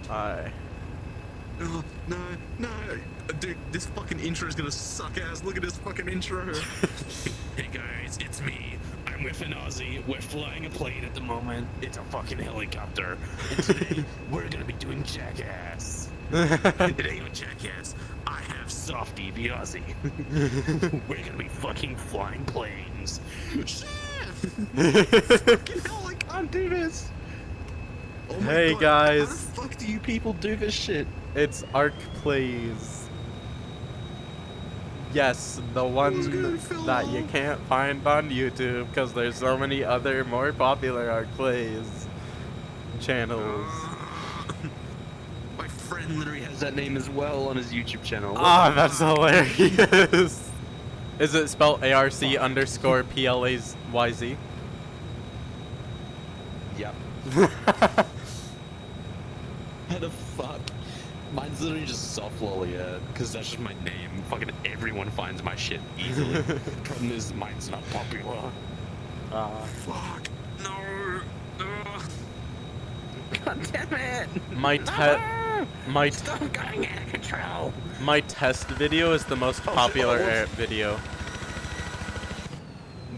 I. Oh, no, no. Dude, this fucking intro is gonna suck ass. Look at this fucking intro. Hey guys, it's me. I'm with an Aussie. We're flying a plane at the moment. It's a fucking helicopter. And today, we're gonna be doing Jackass. It ain't a Jackass. I have Softy the Aussie. We're gonna be fucking flying planes. Fucking hell, I can't do this. Oh my Hey God, guys. how the fuck do you people do this shit? It's Arc Plays. Yes, the one that you can't find on YouTube because there's so many other more popular Arc Plays channels. My friend literally has that name as well on his YouTube channel. Ah, that's hilarious. Is it spelled ARC_PLAYZ? Yep. How the fuck? Mine's literally just Softlolia, because that's just my name. Fucking everyone finds my shit easily. Problem is, mine's not popular. Fuck. No. God damn it. Stop going out of control. My test video is the most popular video.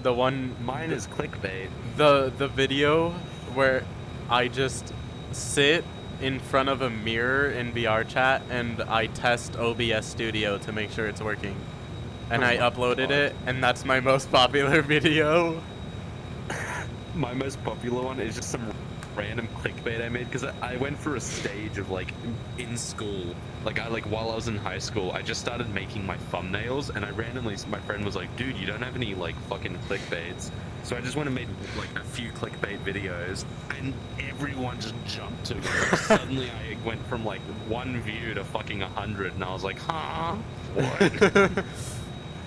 The one. Mine is clickbait. The video where I just sit in front of a mirror in VRChat and I test OBS Studio to make sure it's working. And I uploaded it, and that's my most popular video. My most popular one is just some random clickbait I made because I went through a stage of like in school, while I was in high school, I just started making my thumbnails, and I randomly, my friend was like, dude, you don't have any like fucking clickbaits. So I just went and made like a few clickbait videos, and everyone just jumped to it. Like, suddenly I went from like 1 view to fucking 100, and I was like, huh? What?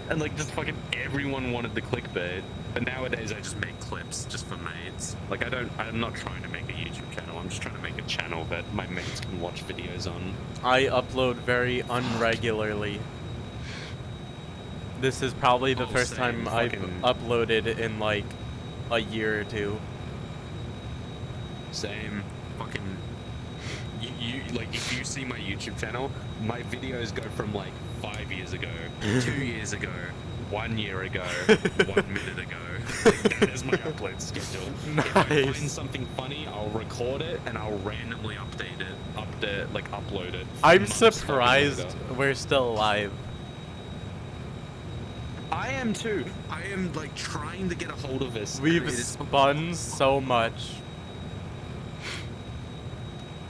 And like just fucking everyone wanted the clickbait. But nowadays I just make clips just for mates. Like I'm not trying to make a YouTube channel. I'm just trying to make a channel that my mates can watch videos on. I upload very unregularly. This is probably the first time I've uploaded in like a year or two. Same. Fucking you like, if you see my YouTube channel, my videos go from like 5 years ago, 2 years ago, 1 year ago, 1 minute ago. Like, that is my upload schedule. Nice. If I find something funny, I'll record it and I'll randomly upload it. I'm surprised we're still alive. I am too. I am like trying to get a hold of this. We've spun so much.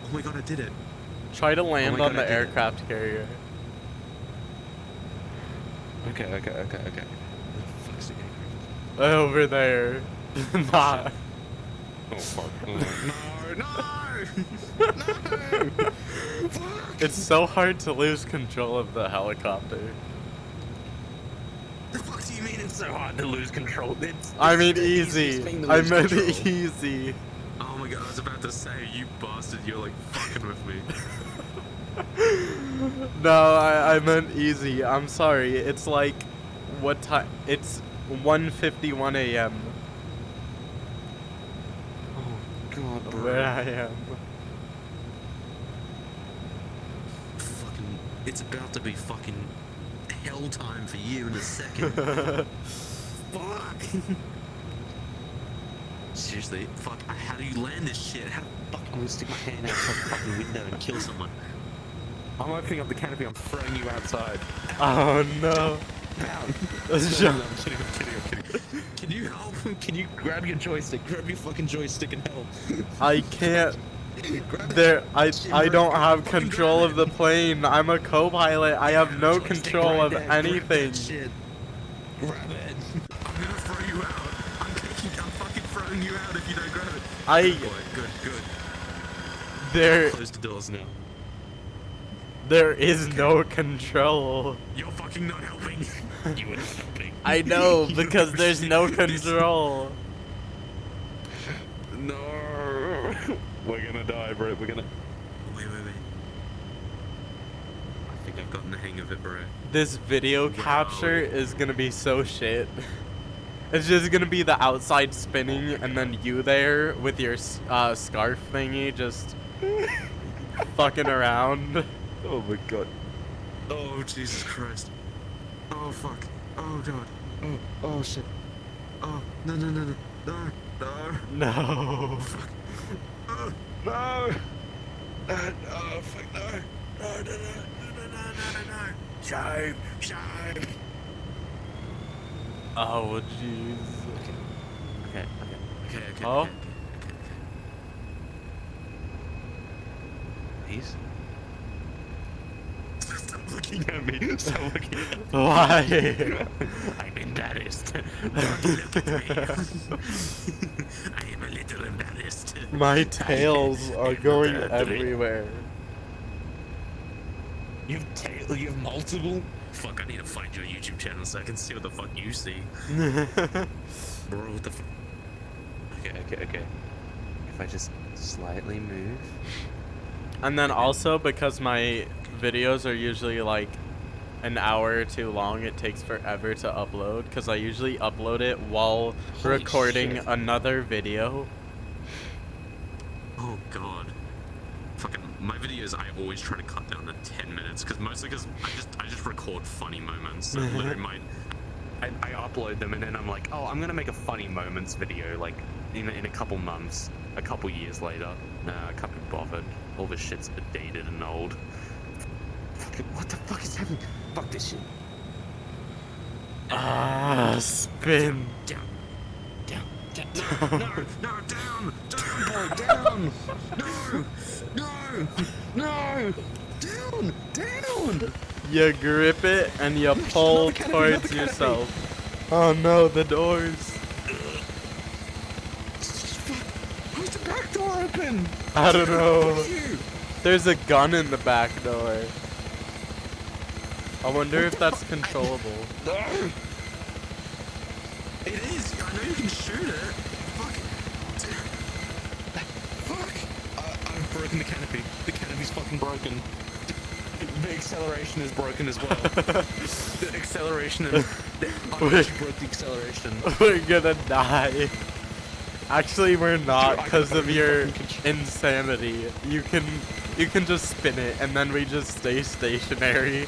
Oh my God, I did it. Try to land on the aircraft carrier. Okay. Fuck's the aircraft? Over there. Nah. Oh fuck. Oh, no. Fuck. It's so hard to lose control of the helicopter. The fuck do you mean it's so hard to lose control? I mean easy. I meant easy. Oh my God, I was about to say, you bastard, you're like fucking with me. No, I meant easy. I'm sorry. It's like, what time? It's 1:51 a.m. Oh God, bro. Where I am. Fucking, it's about to be fucking hell time for you in a second. Fuck. Seriously, fuck, how do you land this shit? How the fuck am I gonna stick my hand outside the fucking window and kill someone? I'm opening up the canopy, I'm throwing you outside. Oh no. I'm kidding. Can you help? Can you grab your joystick? Grab your fucking joystick and help. I can't. I don't have control of the plane. I'm a co-pilot. I have no control of anything. Grab it. I'm gonna throw you out. I'm fucking throwing you out if you don't grab it. Good. Close the doors now. There is no control. You're fucking not helping. You are not helping. I know, because there's no control. No. We're gonna die, bro. We're gonna... Wait. I think I've gotten the hang of it, bro. This video capture is gonna be so shit. It's just gonna be the outside spinning and then you there with your scarf thingy just fucking around. Oh my god. Oh Jesus Christ. Oh fuck. Oh god. Oh shit. Oh no no no no no no. No. Fuck. No. Oh fuck no. No no no no no no no. Shave. Shave. Oh jeez. Okay. Oh. Peace. Stop looking at me. Stop looking at me. Why? I'm embarrassed. Don't look at me. I am a little embarrassed. My tails are going Dirty. everywhere. You have multiple? Fuck, I need to find your YouTube channel so I can see what the fuck you see. Bro, what the fuck? Okay. If I just slightly move. And then also, because my videos are usually like an hour or too long, it takes forever to upload, because I usually upload it while Holy recording shit. another video. Oh god. Fucking my videos, I always try to cut down to 10 minutes mostly because I just record funny moments. So literally I upload them and then I'm like, oh, I'm gonna make a funny moments video like in a couple months, a couple years later. Nah, I can't be bothered. All this shit's dated and old. Fucking, what the fuck is happening? Fuck this shit. Spin. Down. No, down, boy, down. No, down. You grip it and you pull towards yourself. Oh no, the doors. Who's the back door open? I don't know. What are you? There's a gun in the back door. I wonder if that's controllable. No. It is. I know you can shoot it. Fuck. I've broken the canopy. The canopy's fucking broken. The acceleration is broken as well. The acceleration and I actually broke the acceleration. We're gonna die. Actually, we're not, Dude, because of I your fucking control- insanity. You can just spin it and then we just stay stationary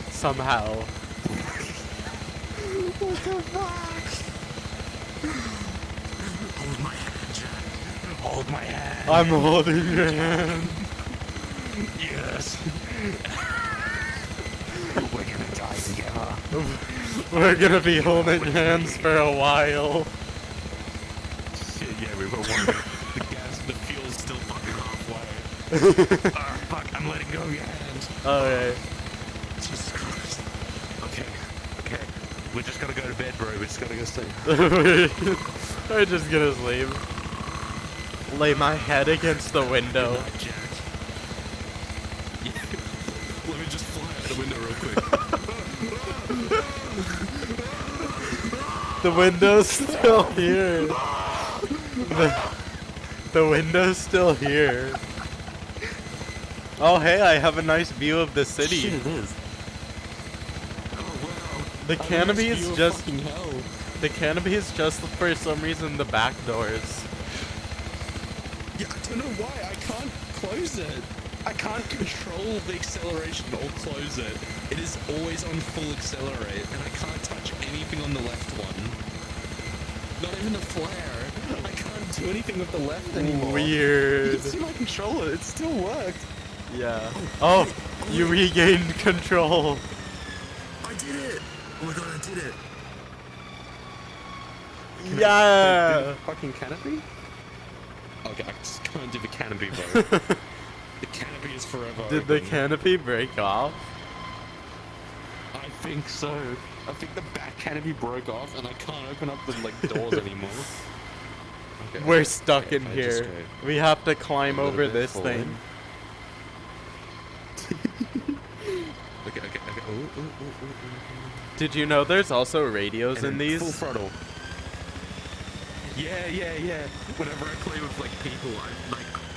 somehow. What the fuck? Hold my hand, Jack. Hold my hand. I'm holding your hand. Yes. We're gonna die together. We're gonna be holding hands for a while. Shit, yeah, we were wondering. The fuel's still fucking halfway. Oh, fuck, I'm letting go of your hand. Okay. Jesus Christ. Okay. We're just gonna go to bed, bro. We just gotta go sleep. We're just gonna sleep. Lay my head against the window. Good night, Jack. Yeah. Let me just fly out the window real quick. The window's still here. The window's still here. Oh hey, I have a nice view of the city. Shit, it is. Oh wow. The canopy Nice is view of just fucking hell. the canopy is just for some reason the back doors. Yeah, I don't know why I can't close it. I can't control the acceleration or close it. It is always on full accelerate, and I can't touch anything on the left one. Not even the flare. I can't do anything with the left anymore. You Weird. can see my controller. It still worked. Yeah. Oh, you regained control. I did it. Oh my god, I did it. Yeah. Fucking canopy? Okay, I just can't do the canopy, bro. The canopy is forever. Did the open. canopy break off? I think so. I think the back canopy broke off, and I can't open up the like doors anymore. Okay. We're stuck Okay, in if I just here. go We have to climb a little over bit this forward. thing. Okay. Ooh. Did you know there's also radios And in then these? full throttle. Yeah. Whenever I play with like people,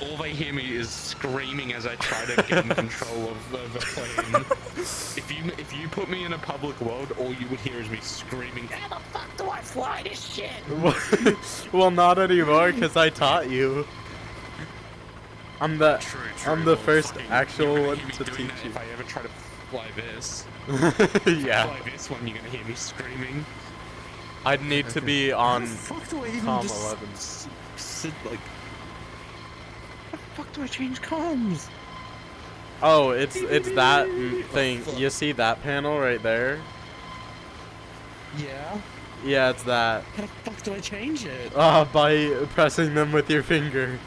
all they hear me is screaming as I try to get in control of the plane. If you put me in a public world, all you would hear is me screaming, "How the fuck do I fly this shit?" Well, not anymore, because I taught you. I'm the True. I'm the Well, first fucking, actual you're gonna one hear me to doing teach that you. if I ever try to fly this. If I Yeah. fly this one, you're gonna hear me screaming. I'd need to Okay. be How the on fuck do I even com just 11. sit like? How the fuck do I change comms? Oh, it's that thing. Oh, You see that panel right there? yeah. Yeah, it's that. How the fuck do I change it? By pressing them with your finger.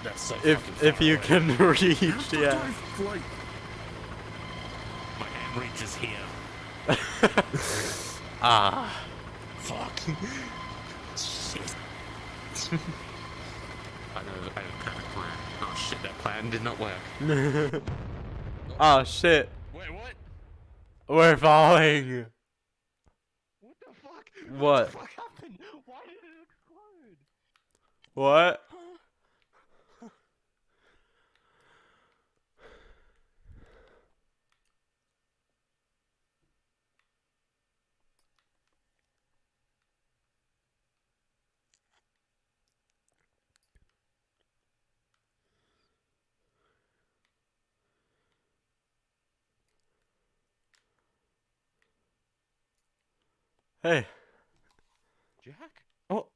That's so If fucking far you away. can reach, How the fuck do yeah. I fly? My hand reaches here. Fuck. Shit. I know, I have a perfect plan. Oh shit, that plan did not work. Oh shit. Wait, what? We're falling. What the fuck? What? What the fuck happened? Why did it explode? What? Huh? Hey. Jack? Oh.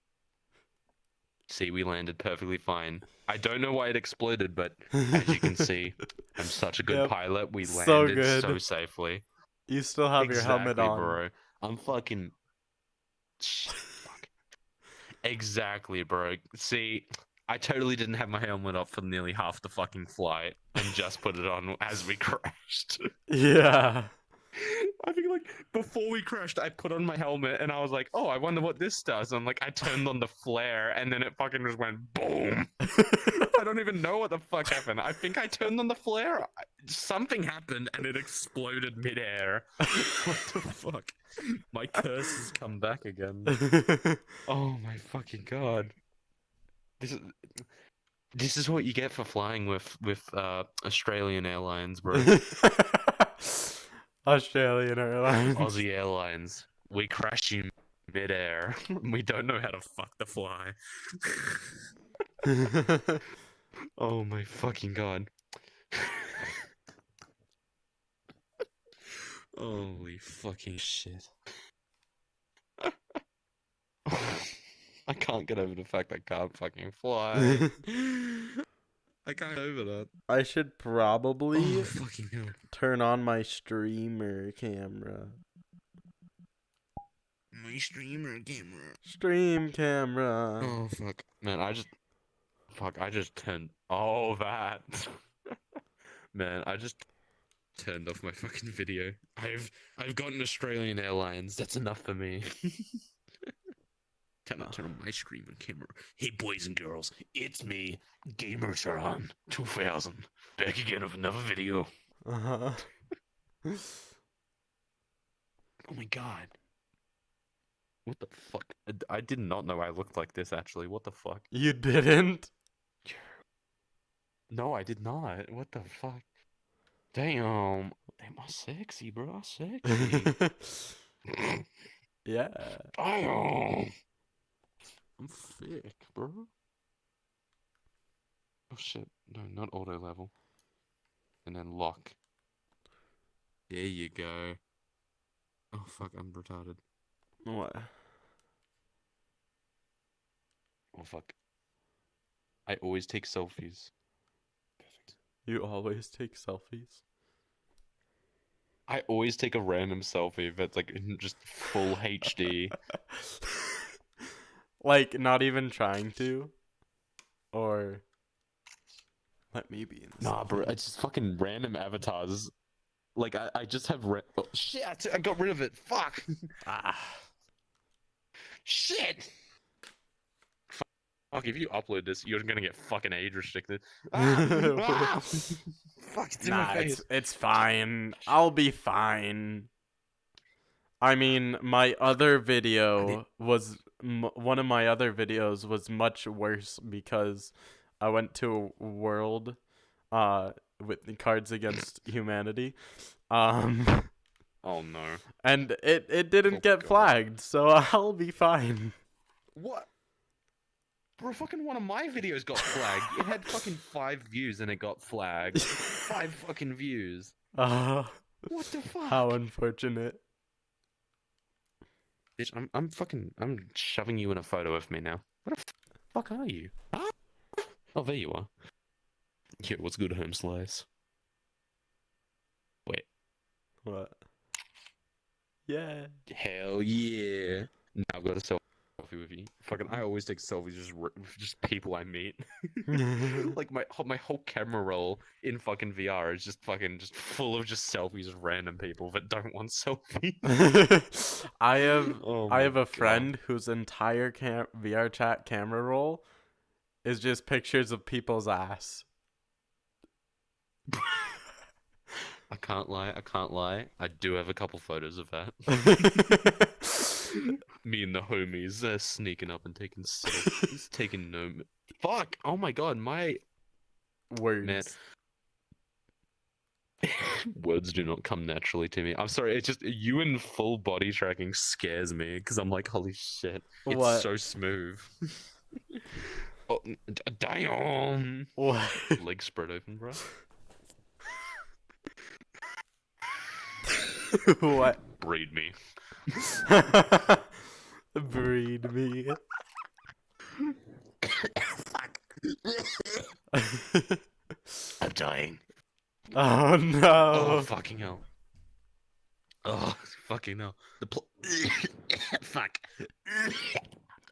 See, we landed perfectly fine. I don't know why it exploded, but as you can see, I'm such a good Yep. pilot. We So landed good. so safely. You still have your helmet Exactly, on. bro. I'm fucking. Shit, fuck. Exactly, bro. See, I totally didn't have my helmet up for nearly half the fucking flight and just put it on as we crashed. Yeah. I think like before we crashed, I put on my helmet and I was like, "Oh, I wonder what this does." And like I turned on the flare and then it fucking just went boom. I don't even know what the fuck happened. I think I turned on the flare. Something happened and it exploded midair. What the fuck? My curse has come back again. Oh my fucking god. This is what you get for flying with Australian Airlines, bro. Australian Airlines. Aussie Airlines. We crash you midair. We don't know how to fuck the fly. Oh my fucking god. Holy fucking shit. I can't get over the fact I can't fucking fly. I can't get over that. I should probably Oh fucking hell. turn on my streamer camera. My streamer camera. Stream camera. Oh fuck. Man, I just turned all that. Man, I just turned off my fucking video. I've gotten Australian Airlines. That's enough for me. Time to turn on my streamer camera. Hey boys and girls, it's me, Gamertron 2000. Back again with another video. Uh-huh. Oh my god. What the fuck? I did not know I looked like this actually. What the fuck? You didn't? No, I did not. What the fuck? Damn. Damn, I'm sexy, bro. I'm sexy. Yeah. Damn. I'm thick, bro. Oh shit. No, not auto level. And then lock. There you go. Oh fuck, I'm retarded. What? Oh fuck. I always take selfies. Perfect. You always take selfies? I always take a random selfie that's like in just full HD. Like, not even trying to? Or... Let me be in this. Nah, bro, it's just fucking random avatars. Like, I just have oh, shit, I got rid of it. Fuck. Shit. Fuck, if you upload this, you're gonna get fucking age restricted. Fuck, it's in my face. It's fine. I'll be fine. I mean, my other video was... one of my other videos was much worse because I went to a world with Cards Against Humanity. Oh no. And it didn't get God. flagged, so I'll be fine. What? Bro, fucking one of my videos got flagged. It had fucking 5 views and it got flagged. 5 fucking views. What the fuck? How unfortunate. Bitch, I'm shoving you in a photo of me now. What the fuck are you? Huh? Oh, there you are. Yeah, what's good, home slice? Wait. What? Yeah. Hell yeah. Now I've got a selfie with you. Fucking, I always take selfies with just people I meet. Like my whole camera roll in fucking VR is just full of just selfies of random people that don't want selfies. I have Oh I my have a God. friend whose entire VRChat camera roll is just pictures of people's ass. I can't lie. I do have a couple photos of that. Me and the homies sneaking up and taking selfies. Taking no... Fuck! Oh my God, my... Words. Man. Words do not come naturally to me. I'm sorry, it's just... You in full body tracking scares me, because I'm like, holy shit. It's What? so smooth. Oh, damn! What? Legs spread open, bro. What? Breed me. Breed me. Fuck. I'm dying. Oh no. Oh, fucking hell. Oh, fucking hell. Fuck.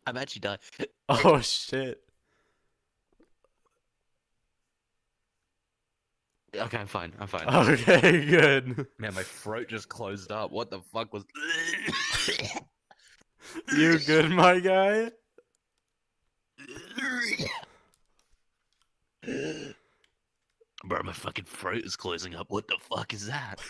I'm actually dying. Oh shit. Okay, I'm fine. Okay, good. Man, my throat just closed up. What the fuck was... You good, my guy? Bro, my fucking throat is closing up. What the fuck is that?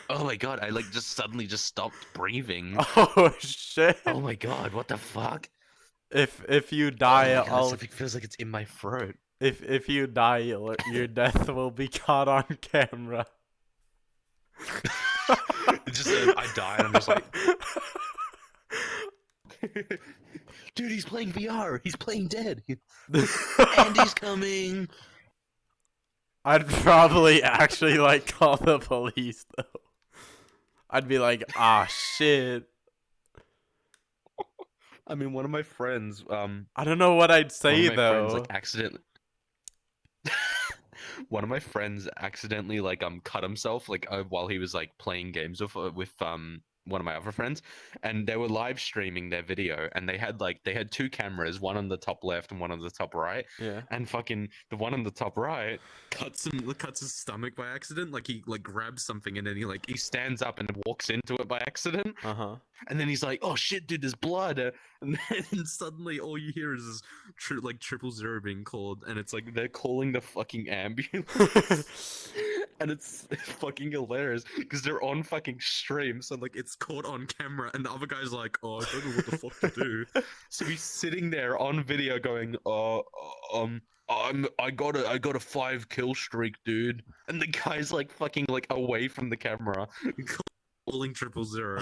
Oh my God, I like just suddenly just stopped breathing. Oh shit. Oh my God, what the fuck? If you die, oh my God, something feels like it's in my throat. If you die, your death will be caught on camera. Just I die and I'm just like, dude, he's playing VR. He's playing dead. And he's coming. I'd probably actually like call the police though. I'd be like, ah, shit. I mean, one of my friends, I don't know what I'd one say of my though. friends, like, accidentally. One of my friends accidentally like cut himself like while he was like playing games with one of my other friends, and they were live streaming their video, and they had 2 cameras, one on the top left and one on the top right. Yeah. And fucking the one on the top right cuts his stomach by accident. Like he like grabs something and then he stands up and walks into it by accident. Uh-huh. And then he's like, "Oh shit, dude, there's blood!" And then suddenly, all you hear is this 000 being called, and it's like they're calling the fucking ambulance, and it's fucking hilarious because they're on fucking stream, so like it's caught on camera, and the other guy's like, "Oh, I don't know what the fuck to do." So he's sitting there on video going, I got a 5 kill streak, dude," and the guy's like fucking like away from the camera, calling 000.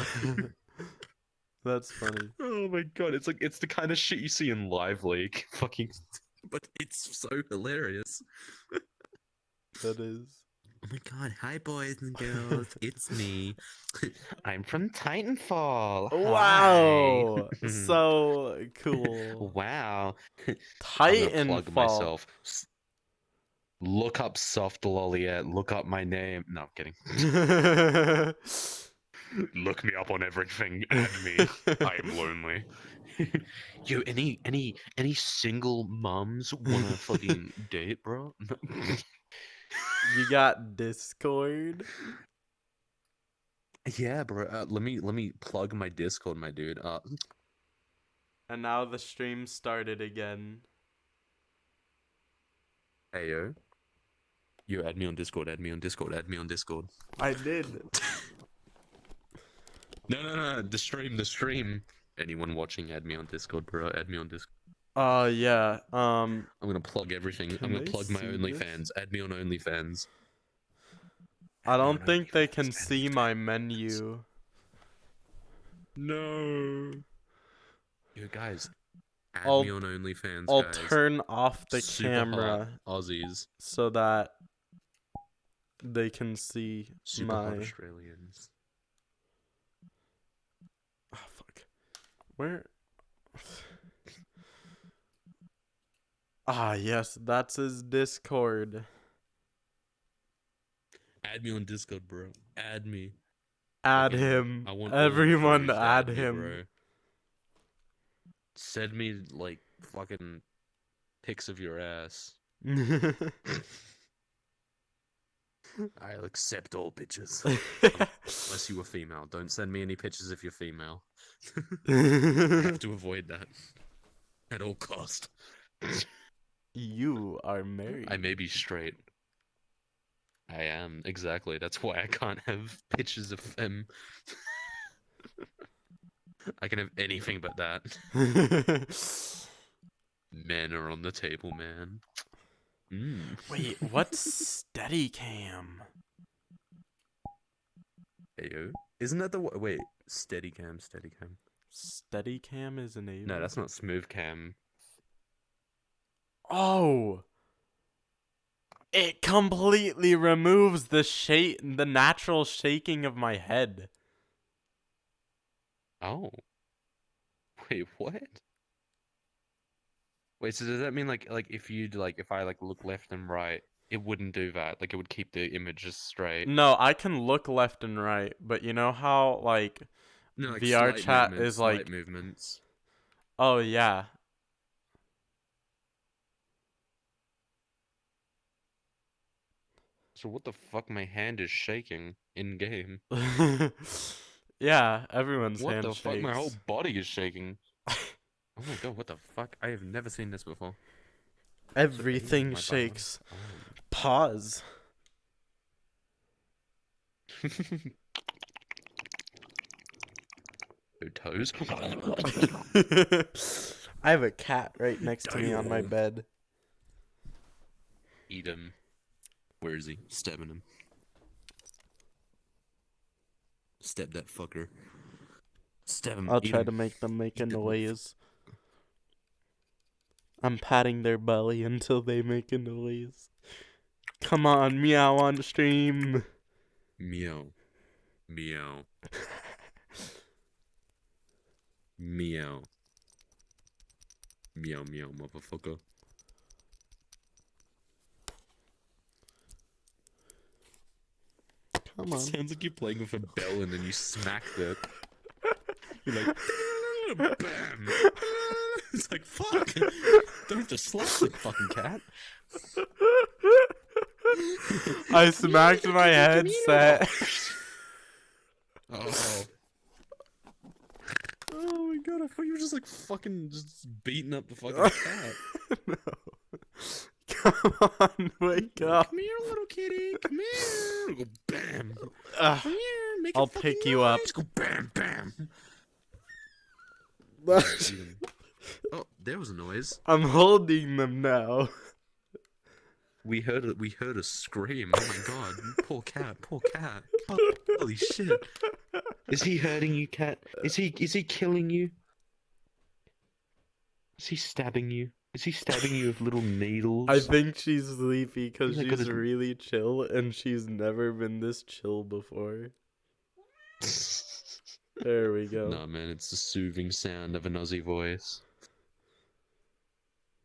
That's funny. Oh my God, it's the kind of shit you see in Live League. Fucking, but it's so hilarious. That is. Oh my God, hi boys and girls, it's me. I'm from Titanfall. Wow. Hi. So cool. Wow. I'm gonna plug Titanfall. myself. Look up Soft Lolliet. Look up my name. No, I'm kidding. Look me up on everything. Add me. I am lonely. Yo, any single mums wanna fucking date, bro? You got Discord? Yeah, bro. Let me plug my Discord, my dude. And now the stream started again. Hey yo. You add me on Discord. Add me on Discord. Add me on Discord. I did. No. The stream. Anyone watching, add me on Discord, bro. Add me on Discord. Yeah. I'm gonna plug everything. I'm gonna they plug my see OnlyFans. this? Add me on OnlyFans. I don't on think they OnlyFans, can add see me my on menu. No. Yo, guys. Add me I'll on OnlyFans, I'll guys. turn off the Super hot camera Aussies. so that they can see Super hot my. Australians. Oh, fuck. Where? Ah, yes, that's his Discord. Add me on Discord, bro. Add me. Add Fucking, him. I want all the Everyone furries to add me, him. bro. Send me like fucking pics of your ass. I'll accept all pictures. Unless you were female. Don't send me any pictures if you're female. I have to avoid that at all cost. You are married. I may be straight. I am, exactly. That's why I can't have pictures of them. I can have anything but that. Men are on the table, man. Wait, what's Steadicam? Heyo. Isn't that the wait? Steadicam. Steadicam is enabled. No, that's not smooth cam. Oh, it completely removes the natural shaking of my head. Oh. Wait, what? Wait, so does that mean like if I look left and right, it wouldn't do that? Like it would keep the images straight? No, I can look left and right, but you know how like No, like VRChat is slight like movements. Oh yeah. So what the fuck? My hand is shaking in game. Yeah, everyone's What hand the fuck? My whole shakes. body is shaking. Oh my god, what the fuck? I have never seen this before. Everything My shakes. bionic Pause. arm. No toes. I have a cat right next to me on my Damn. bed. Eat him. Where is he? Stabbing him. Stab that fucker. Stab him. I'll Eat try him. to make them make a Eat the noise. I'm patting their belly until they make a noise. Come on, meow on stream. Meow. Meow. Meow. Meow meow, motherfucker. Come on. Sounds like you're playing with a bell and then you smacked it. You're like, bam. It's like, fuck. Don't have to slap the fucking cat. I smacked my headset. Oh. Oh my god, I thought you were just like fucking just beating up the fucking cat. No. Come on, wake up. Come here, little kitty. Come here. Go bam. Ugh, Come here. Make I'll a fucking pick you up. noise. Go bam, bam. Oh, there was a noise. I'm holding them now. We heard a scream. Oh my god. Poor cat. Poor cat. Oh, holy shit. Is he hurting you, cat? Is he killing you? Is he stabbing you? Is he stabbing you with little needles? I think she's sleepy because Yeah, 'cause she's it's- really chill and she's never been this chill before. There we go. Nah, man, it's the soothing sound of an Aussie voice.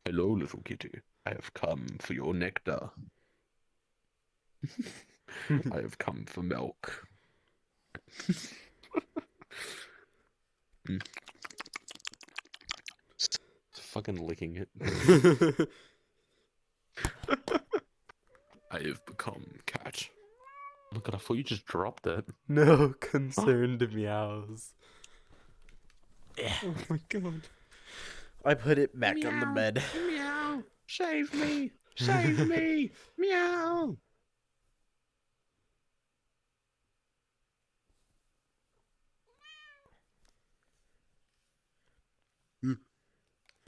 Hello, little kitty. I have come for your nectar. I have come for milk. Fucking licking it. I have become cat. Oh god, I thought you just dropped it. No concerned meows. Oh my god. I put it back on the Meow. bed. Meow. Save me. Save me. Meow.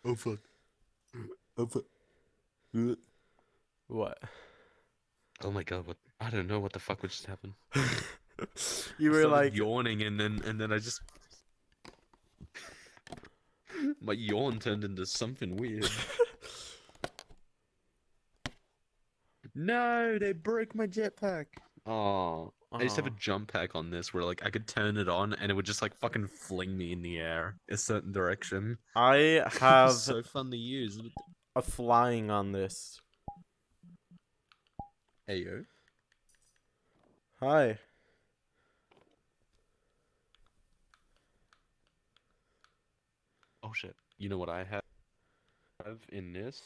Oh fuck. Oh fuck. What? Oh my god, what? I don't know what the fuck would just happen. You I were started like, yawning and then I just My yawn turned into something weird. No, they broke my jetpack. Oh, I used to have a Oh, jump pack on this where like I could turn it on and it would just like fucking fling me in the air a certain direction. I It was have so fun to use. a flying on this. Hey yo. Hi. Oh shit. You know what I have in this,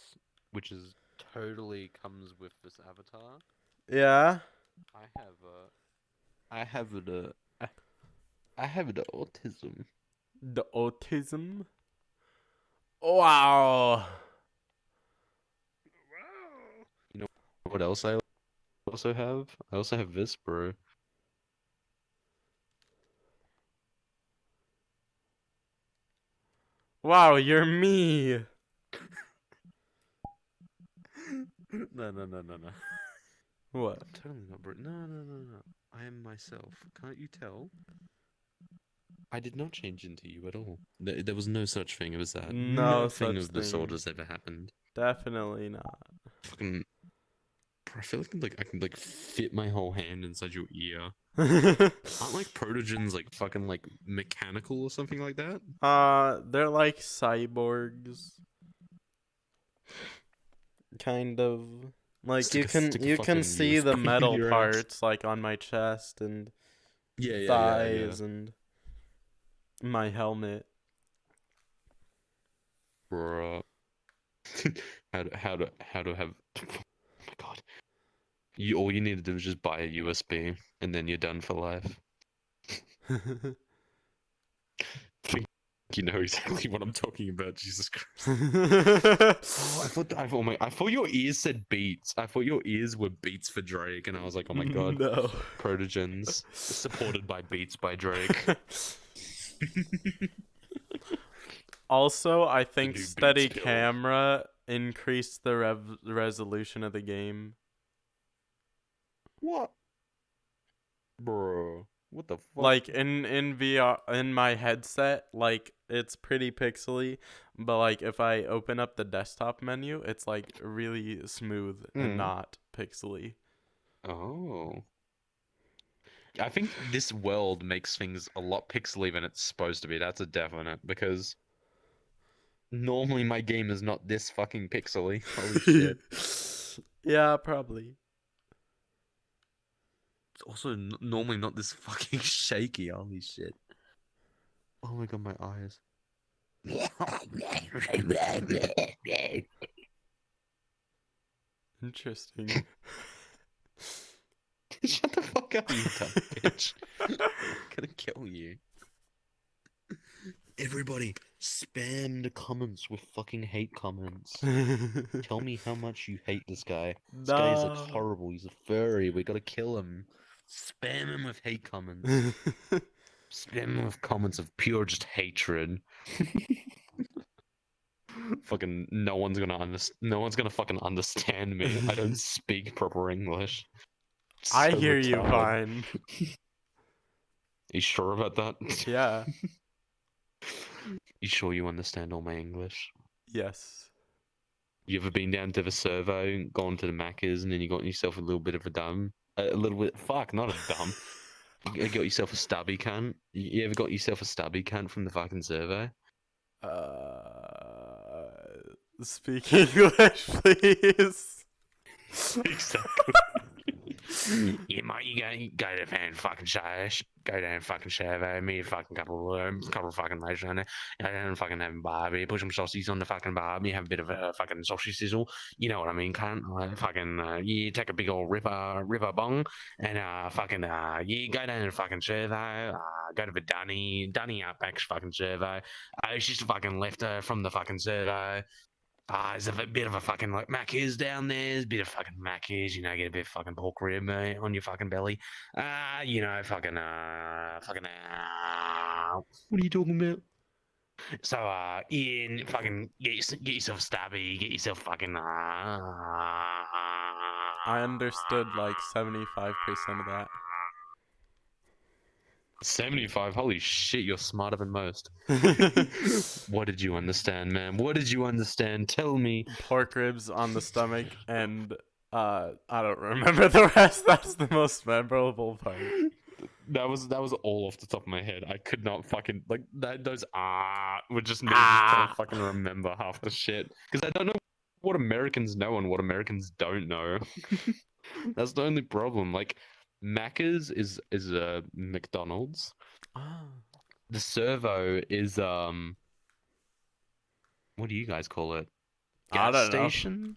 which is totally comes with this avatar? Yeah. I have I have the I have the autism. The autism. Wow. You know what else I also have? I also have this, bro. Wow, you're me. No, no, no, no, no. What? I'm totally not bro. No, no, no, no. I am myself. Can't you tell? I did not change into you at all. There was no such thing as that. No Nothing such of the sort thing. has ever happened. Definitely not. Fucking, bro, I feel like I can like fit my whole hand inside your ear. Aren't like protogens like fucking like mechanical or something like that? They're like cyborgs, kind of. Like Stick a you can fucking see the USB in metal your ass. parts like on my chest and Yeah, yeah, yeah, yeah. thighs and my helmet. Bro, how to have? Oh my god! You all you need to do is just buy a USB, and then you're done for life. Think you know exactly what I'm talking about. Jesus Christ! Oh, I thought your ears said Beats. I thought your ears were Beats for Drake, and I was like, oh my god, No. Protogens supported by Beats by Drake. Also, I The think new Beats steady killer. camera increased the resolution of the game. What, bro? What the fuck? Like in VR in my headset, like it's pretty pixely, but like if I open up the desktop menu, it's like really smooth and Mm. not pixely. Oh. I think this world makes things a lot pixely than it's supposed to be. That's a definite because normally my game is not this fucking pixely. Holy shit. Yeah, probably. It's also normally not this fucking shaky. Holy shit. Oh my god, my eyes. Interesting. Shut the fuck up, you dumb bitch. I'm gonna kill you. Everybody, spam the comments with fucking hate comments. Tell me how much you hate this guy. This guy is like No. horrible. He's a furry. We gotta kill him. Spam him with hate comments. Spam him with comments of pure just hatred. Fucking no one's gonna no one's gonna fucking understand me. I don't speak proper English. I So hear you retarded. fine. You sure about that? Yeah. You sure you understand all my English? Yes. You ever been down to the servo, gone to the Macca's, and then you got yourself a little bit of a little bit, fuck, not a dumb. You got yourself a stubby cunt. You ever got yourself a stubby cunt from the fucking servo? Uh, Speak English, please. Exactly. Yeah, mate, you go to the fucking show, go down and fucking servo, me a fucking couple of fucking mates around there, go down and fucking have a barbie, put some sausages on the fucking barbie, have a bit of a fucking sausage sizzle, you know what I mean, cunt? You take a big old ripper bong, and you go down and fucking servo, go to the Dunny Outback's fucking servo, it's just a fucking left from the fucking servo. There's a bit of a fucking like Macca's down there. There's a bit of fucking Macca's, get a bit of fucking pork rib on your fucking belly. What are you talking about? So, in fucking get yourself a stubby, get yourself fucking I understood like 75% of that. 75. Holy shit, you're smarter than most. What did you understand, man? What did you understand? Tell me. Pork ribs on the stomach, and I don't remember the rest. That's the most memorable part. That was all off the top of my head. I could not fucking like that. Those were just me just trying to Ah. fucking remember half the shit because I don't know what Americans know and what Americans don't know. That's the only problem. Like, Macca's is McDonald's. Ah. The servo is what do you guys call it? I Gas don't know. station?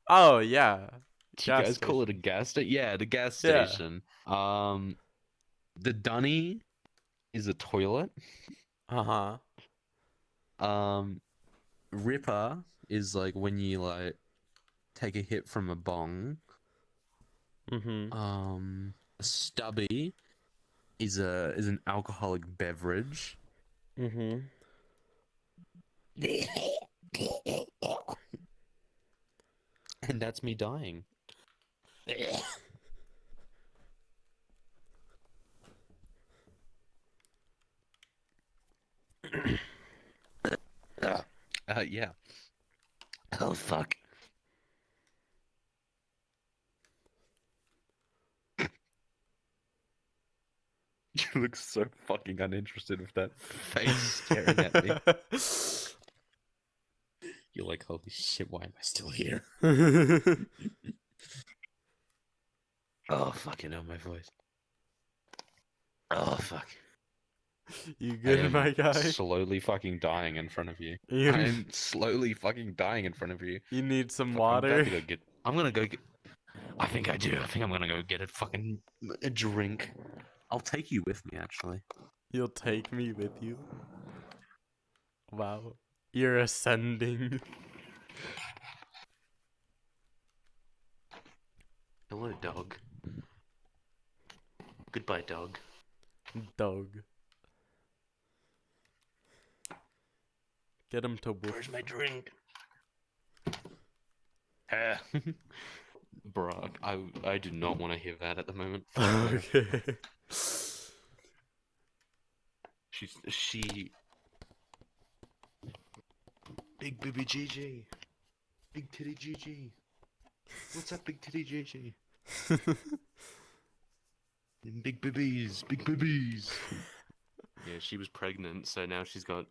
Oh yeah, Do you gas guys call it a station. gas station? Yeah, the gas Yeah. station. The dunny is a toilet. Uh huh. Um, Ripper is like when you like take a hit from a bong. Mhm. A stubby is an alcoholic beverage. Mhm. And that's me dying. Yeah. Oh fuck. You look so fucking uninterested with that face staring at me. You're like, holy shit, why am I still here? Oh fucking hell, my voice. Oh fuck. You I good, am my guy? slowly fucking dying in front of you. You, I'm slowly fucking dying in front of you. you need some Fuck, I'm about water? to go get. I'm gonna go get. I think I do. I think I'm gonna go get a drink. I'll take you with me, actually. You'll take me with you? Wow. You're ascending. Hello, dog. Goodbye, dog. Dog. Get him to woof. Where's my drink? Bruh, I do not want to hear that at the moment. Okay. She Big baby GG. Big titty GG. What's up, big titty GG? Big babies, big babies. Yeah, she was pregnant, so now she's got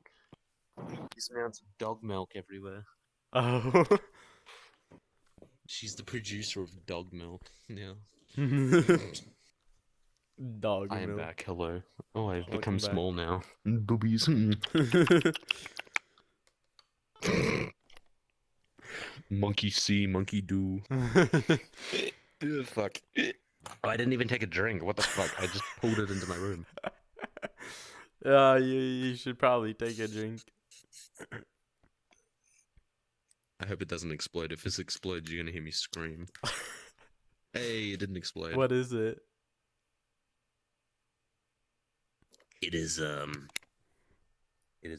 these amounts of dog milk everywhere. Oh. She's the producer of dog milk now. Dog I am milk. back. Hello. Oh, I've Welcome become back. small now. Boobies. Monkey see, monkey do. Ugh, fuck. Oh, I didn't even take a drink. What the fuck? I just pulled it into my room. You should probably take a drink. I hope it doesn't explode. If this explodes, you're gonna hear me scream. Hey, it didn't explode. What is it? It is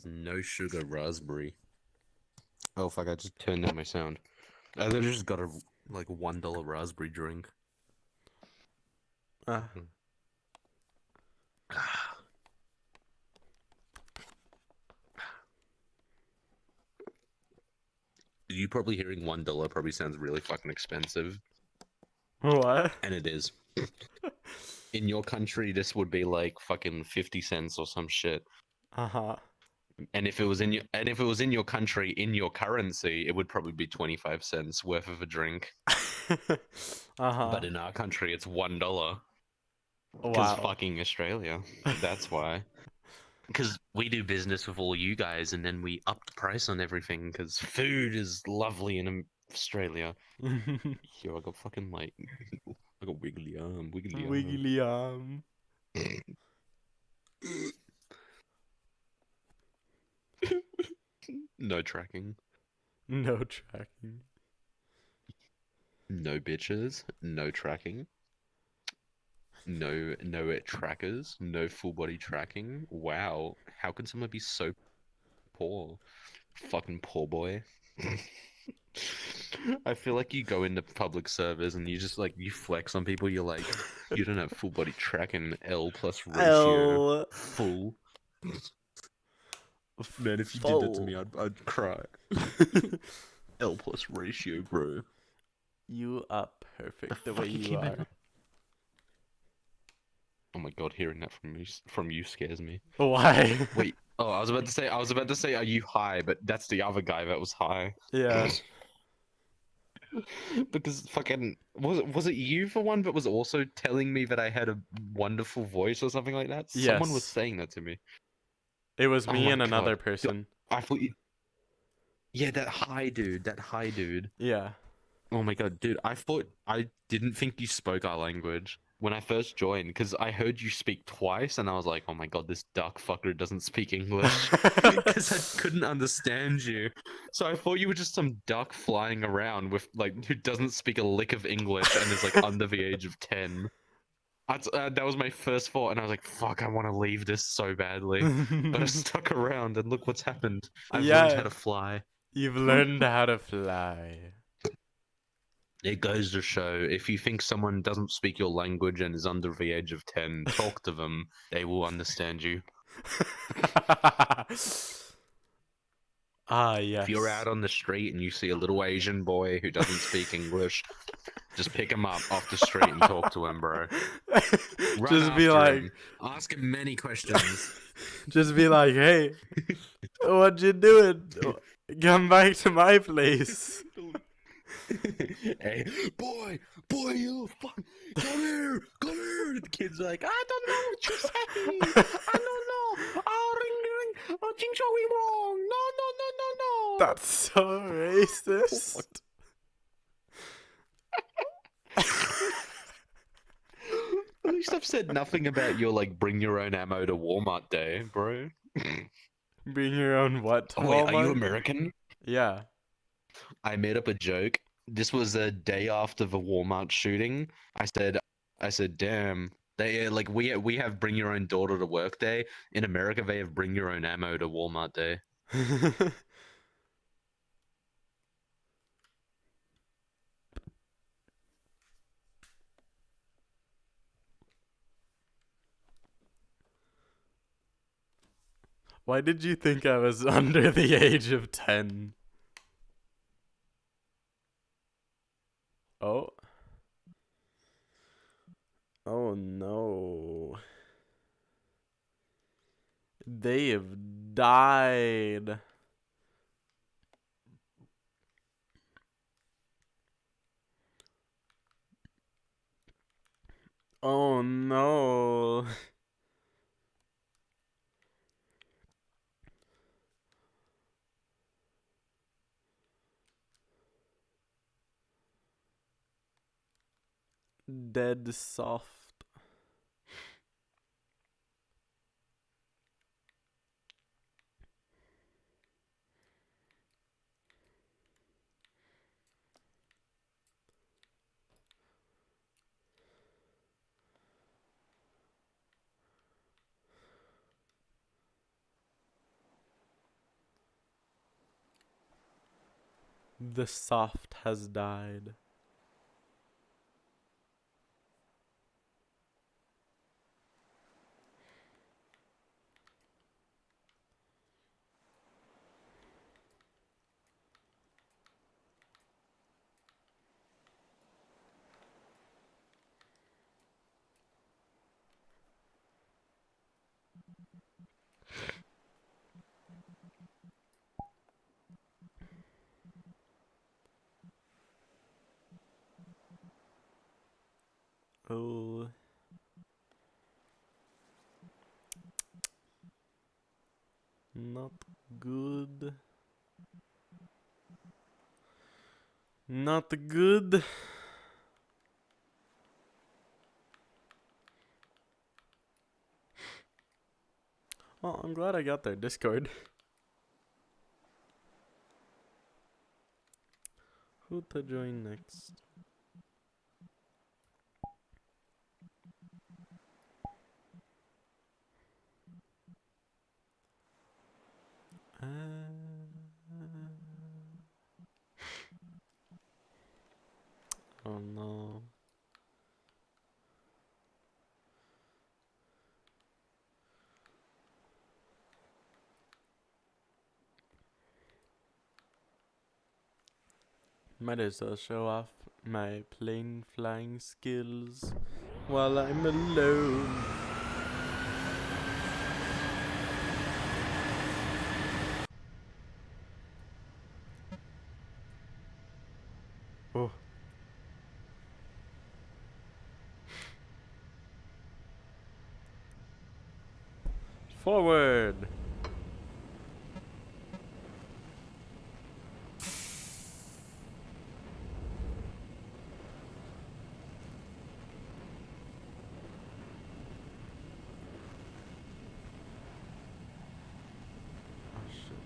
no sugar raspberry. Oh fuck, I just turned down my sound. I literally just got a like $1 raspberry drink. Ah. You probably hearing $1 probably sounds really fucking expensive. What? And it is. In your country, this would be like fucking 50 cents or some shit. Uh-huh. And if it was in your country, in your currency, it would probably be 25 cents worth of a drink. Uh-huh. But in our country, it's $1. Because Wow. fucking Australia. That's why. Because we do business with all you guys, and then we up the price on everything. Because food is lovely in Australia. Yo, I got fucking like, I got wiggly arm, wiggly arm. Wiggly arm. No tracking. No tracking. No bitches. No tracking. No trackers. No full body tracking. Wow. How can someone be so poor? Fucking poor boy. I feel like you go into public servers and you just like you flex on people. You're like, you don't have full body tracking, L plus ratio, L. full. Man, if you did that to Full. me, I'd cry. L plus ratio, bro. You are The perfect the way fuck you you keep are. Oh my god, hearing that from you scares me. Why? Wait. Oh, I was about to say, are you high? But that's the other guy that was high. Yeah. Because fucking was it you for one that was also telling me that I had a wonderful voice or something like that? Someone was Yes. saying that to me. It was Oh me my and another god. person. I thought you, yeah, that high dude, that high dude. Yeah. Oh my god, dude, I didn't think you spoke our language when I first joined because I heard you speak twice and I was like, oh my god, this duck fucker doesn't speak English because I couldn't understand you. So I thought you were just some duck flying around with like who doesn't speak a lick of English and is like under the age of 10. That was my first thought, and I was like, "Fuck, I want to leave this so badly," but I stuck around, and look what's happened. I've learned how Yeah. to fly. You've learned how to fly. It goes to show if you think someone doesn't speak your language and is under the age of 10, talk to them. They will understand you. Ah, If you're yes. out on the street and you see a little Asian boy who doesn't speak English, just pick him up off the street and talk to him, bro. Run Just be after like, him. Ask him many questions. just be like, hey, what you doing? Come back to my place. Hey, boy, you fuck, come here. The kid's like, I don't know what you're saying. I don't know. Oh, ring, ring. Oh, Jing Chong, we wrong. No. That's so racist. At least I've said nothing about your like bring your own ammo to Walmart day, bro. Bring your own what to Oh wait, are you Walmart? American? Yeah. I made up a joke. This was a day after the Walmart shooting. I said, damn. They like we have bring your own daughter to work day. In America, they have bring your own ammo to Walmart day. Why did you think I was under the age of 10? Oh. Oh no. They have died. Oh no. Dead soft. The soft has died. Oh. Not good. Not good. Well, I'm glad I got their Discord. Who to join next? Uh, Oh no. Might as well show off my plane flying skills while I'm alone. Oh. Forward! Oh shit.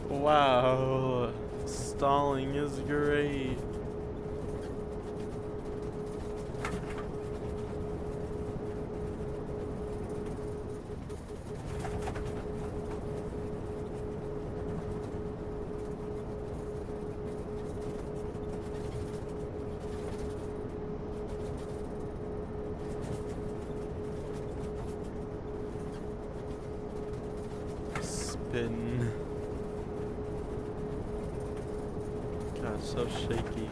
Wow, stalling is great. Spin. God, so shaky.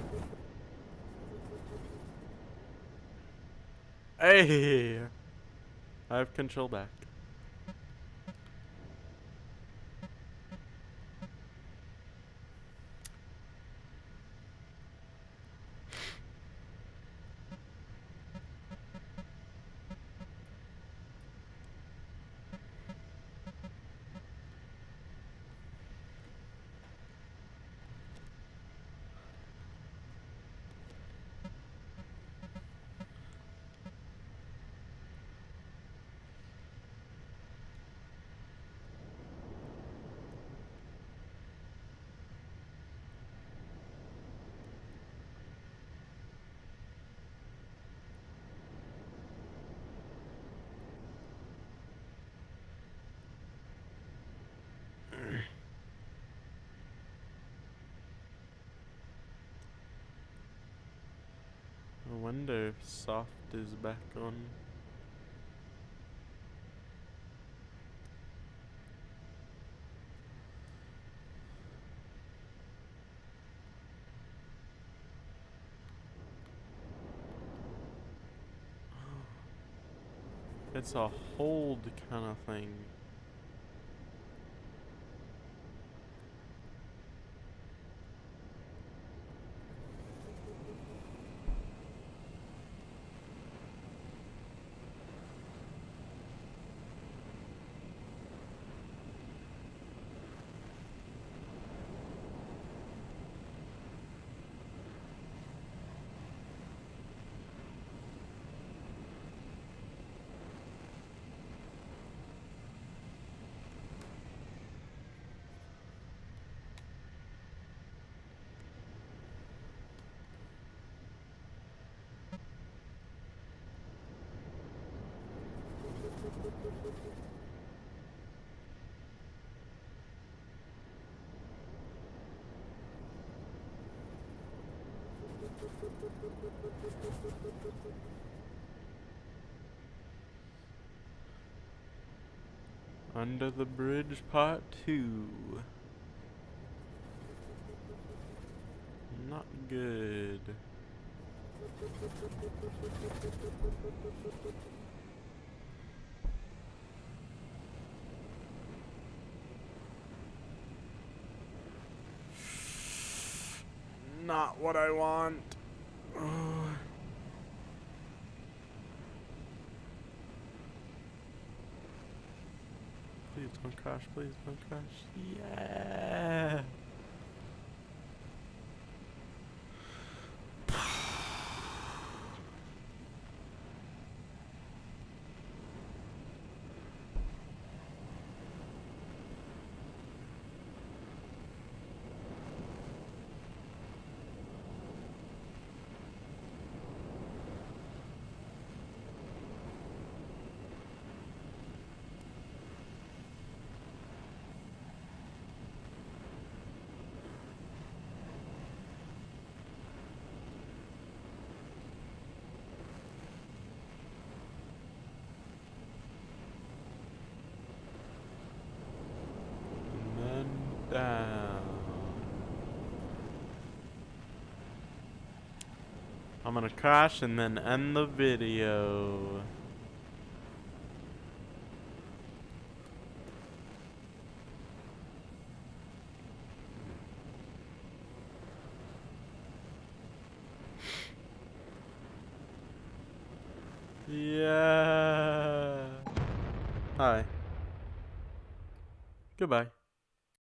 Hey! I have control back. I wonder if soft is back on. It's a hold kind of thing. Under the Bridge Part 2. Not good. Not what I want. Oh. Please don't crash, please don't crash. Yeah. And then down. I'm gonna crash and then end the video. Yeah. Hi. Goodbye.